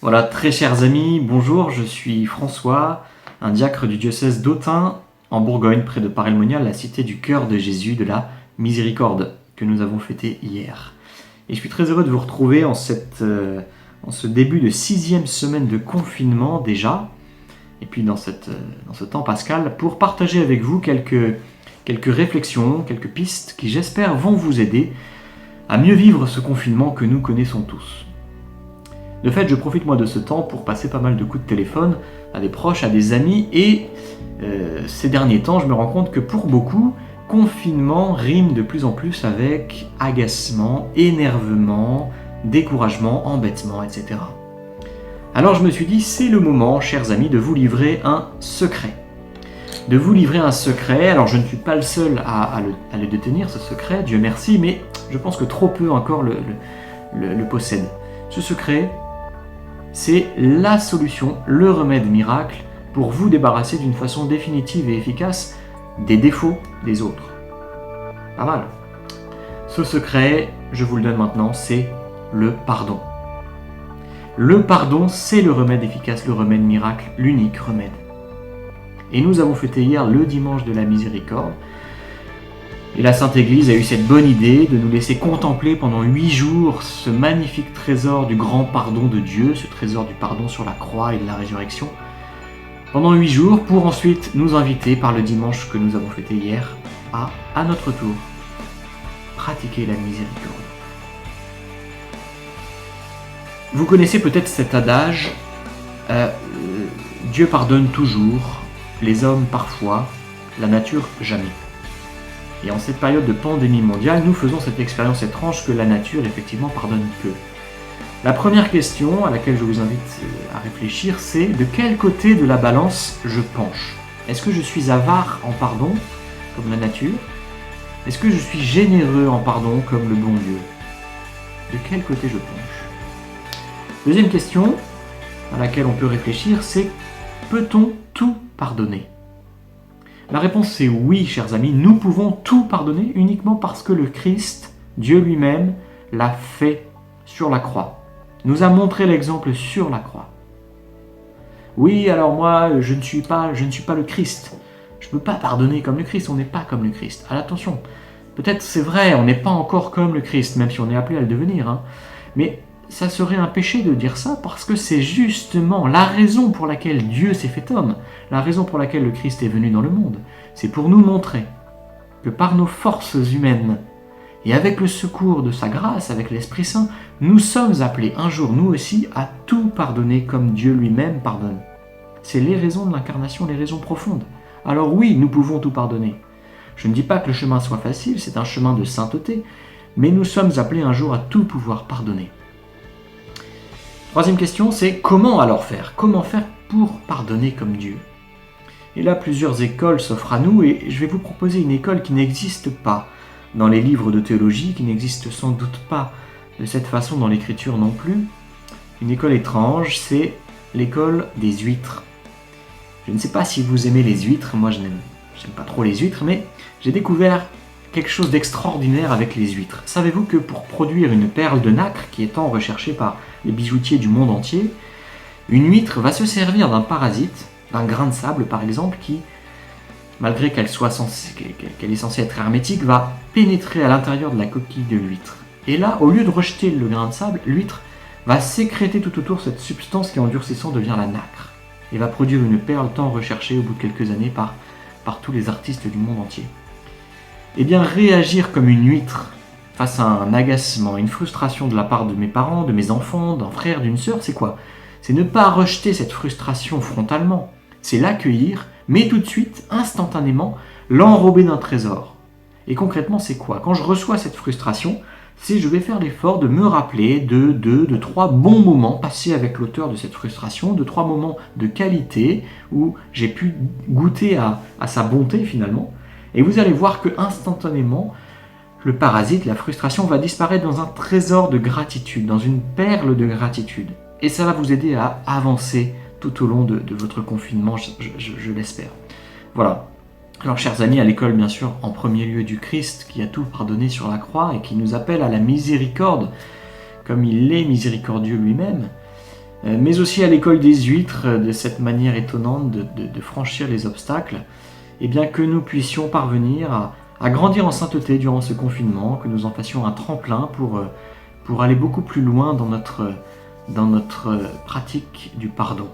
Voilà, très chers amis, bonjour, je suis François, un diacre du diocèse d'Autun, en Bourgogne, près de Paray-le-Monial, la cité du cœur de Jésus, de la Miséricorde, que nous avons fêté hier. Et je suis très heureux de vous retrouver en ce début de 6e semaine de confinement déjà, et puis dans ce temps pascal, pour partager avec vous quelques réflexions, quelques pistes qui j'espère vont vous aider à mieux vivre ce confinement que nous connaissons tous. De fait, je profite moi de ce temps pour passer pas mal de coups de téléphone à des proches, à des amis, et ces derniers temps, je me rends compte que pour beaucoup, confinement rime de plus en plus avec agacement, énervement, découragement, embêtement, etc. Alors je me suis dit, c'est le moment, chers amis, de vous livrer un secret. De vous livrer un secret. Alors je ne suis pas le seul à le détenir, ce secret, Dieu merci, mais je pense que trop peu encore le possèdent. Ce secret, c'est la solution, le remède miracle pour vous débarrasser d'une façon définitive et efficace des défauts des autres. Pas mal. Ce secret, je vous le donne maintenant, c'est le pardon. Le pardon, c'est le remède efficace, le remède miracle, l'unique remède. Et nous avons fêté hier le dimanche de la miséricorde. Et la Sainte Église a eu cette bonne idée de nous laisser contempler pendant 8 jours ce magnifique trésor du grand pardon de Dieu, ce trésor du pardon sur la croix et de la résurrection, pendant 8 jours, pour ensuite nous inviter par le dimanche que nous avons fêté hier à notre tour, pratiquer la miséricorde. Vous connaissez peut-être cet adage, Dieu pardonne toujours, les hommes parfois, la nature jamais. Et en cette période de pandémie mondiale, nous faisons cette expérience étrange que la nature, effectivement, pardonne peu. La première question à laquelle je vous invite à réfléchir, c'est de quel côté de la balance je penche ? Est-ce que je suis avare en pardon, comme la nature ? Est-ce que je suis généreux en pardon, comme le bon Dieu ? De quel côté je penche ? Deuxième question à laquelle on peut réfléchir, c'est peut-on tout pardonner ? La réponse c'est oui, chers amis, nous pouvons tout pardonner uniquement parce que le Christ, Dieu lui-même, l'a fait sur la croix. Nous a montré l'exemple sur la croix. Oui, alors moi, je ne suis pas le Christ. Je ne peux pas pardonner comme le Christ, on n'est pas comme le Christ. Alors attention, peut-être c'est vrai, on n'est pas encore comme le Christ, même si on est appelé à le devenir. Mais ça serait un péché de dire ça parce que c'est justement la raison pour laquelle Dieu s'est fait homme, la raison pour laquelle le Christ est venu dans le monde. C'est pour nous montrer que par nos forces humaines et avec le secours de sa grâce, avec l'Esprit Saint, nous sommes appelés un jour, nous aussi, à tout pardonner comme Dieu lui-même pardonne. C'est les raisons de l'incarnation, les raisons profondes. Alors oui, nous pouvons tout pardonner. Je ne dis pas que le chemin soit facile, c'est un chemin de sainteté, mais nous sommes appelés un jour à tout pouvoir pardonner. Troisième question, c'est comment alors faire ? Comment faire pour pardonner comme Dieu ? Et là, plusieurs écoles s'offrent à nous et je vais vous proposer une école qui n'existe pas dans les livres de théologie, qui n'existe sans doute pas de cette façon dans l'écriture non plus. Une école étrange, c'est l'école des huîtres. Je ne sais pas si vous aimez les huîtres, moi je n'aime pas trop les huîtres, mais j'ai découvert quelque chose d'extraordinaire avec les huîtres. Savez-vous que pour produire une perle de nacre, qui est tant recherchée par les bijoutiers du monde entier, une huître va se servir d'un parasite, d'un grain de sable par exemple, qui, malgré qu'elle est censée être hermétique, va pénétrer à l'intérieur de la coquille de l'huître. Et là, au lieu de rejeter le grain de sable, l'huître va sécréter tout autour cette substance qui, en durcissant, devient la nacre, et va produire une perle tant recherchée au bout de quelques années par tous les artistes du monde entier. Eh bien, réagir comme une huître face à un agacement, une frustration de la part de mes parents, de mes enfants, d'un frère, d'une sœur, c'est quoi ? C'est ne pas rejeter cette frustration frontalement. C'est l'accueillir, mais tout de suite, instantanément, l'enrober d'un trésor. Et concrètement, c'est quoi ? Quand je reçois cette frustration, c'est je vais faire l'effort de me rappeler de 3 bons moments passés avec l'auteur de cette frustration, de 3 moments de qualité où j'ai pu goûter à sa bonté finalement. Et vous allez voir que instantanément, le parasite, la frustration, va disparaître dans un trésor de gratitude, dans une perle de gratitude. Et ça va vous aider à avancer tout au long de votre confinement, je l'espère. Voilà. Alors, chers amis, à l'école, bien sûr, en premier lieu du Christ, qui a tout pardonné sur la croix et qui nous appelle à la miséricorde, comme il est miséricordieux lui-même, mais aussi à l'école des huîtres, de cette manière étonnante de franchir les obstacles, et bien que nous puissions parvenir à grandir en sainteté durant ce confinement, que nous en fassions un tremplin pour aller beaucoup plus loin dans notre pratique du pardon.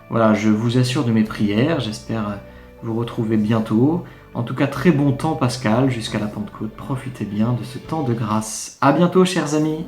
Voilà, je vous assure de mes prières, j'espère vous retrouver bientôt. En tout cas, très bon temps Pascal, jusqu'à la Pentecôte. Profitez bien de ce temps de grâce. À bientôt, chers amis.